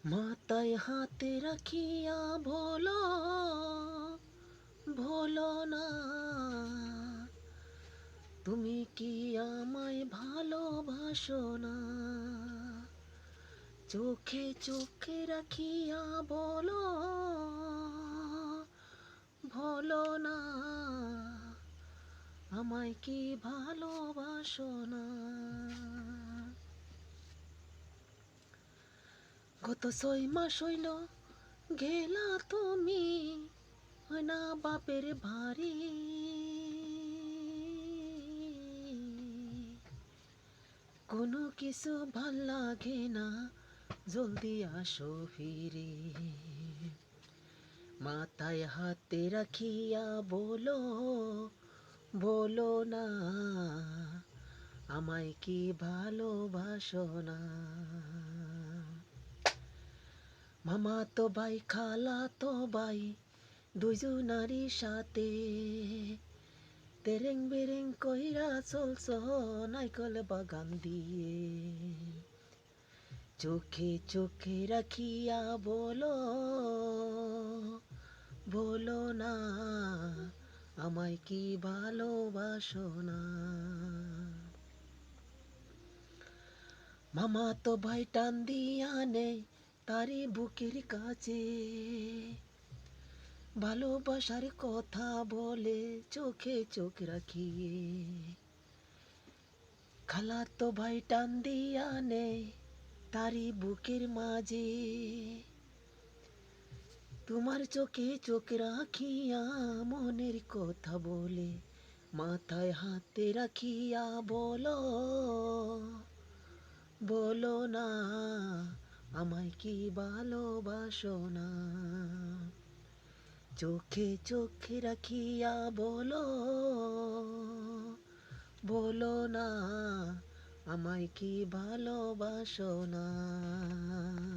মাথায় হাতে রাখিয়া বলো, ভোলো না, তুমি কি আমায় ভালোবাসো না? চোখে চোখে রাখিয়া বলো, ভোলো না, আমায় কি ভালোবাসো না? গত 6 মাস হইল গেলা তুমি, হয় না বাপের বাড়ি। কোনো কিছু ভাল লাগে না, জলদি আসো ফিরে। মাথায় হাতে রাখিয়া বলো, বলো না, আমায় কি ভালোবাসো না? মামা তো ভাই, খালা তো ভাই, দুজনারই সাথে তেরেং বেরেং কইরা চলছ নাইকল বাগান দিয়ে। চোখে চোখে রাখিয়া বলো, বলো না, আমায় কি ভালোবাসো না? মামা তো ভাই টান দিয়া নেই তারি বুকের কাছে, ভালোবাসার কথা বলে চোখে চোখ রাখিয়ে। খালা তো ভাই টান দিয়া নেই তারি বুকের মাঝে, তোমার চোখে চোখ রাখিয়া মনের কথা বলে। মাথায় হাতে রাখিয়া বলো, বলো না, আমায় কি ভালোবাসো না? চোখে চোখে রাখিয়া বলো, বলো না, আমায় কি ভালোবাসো না?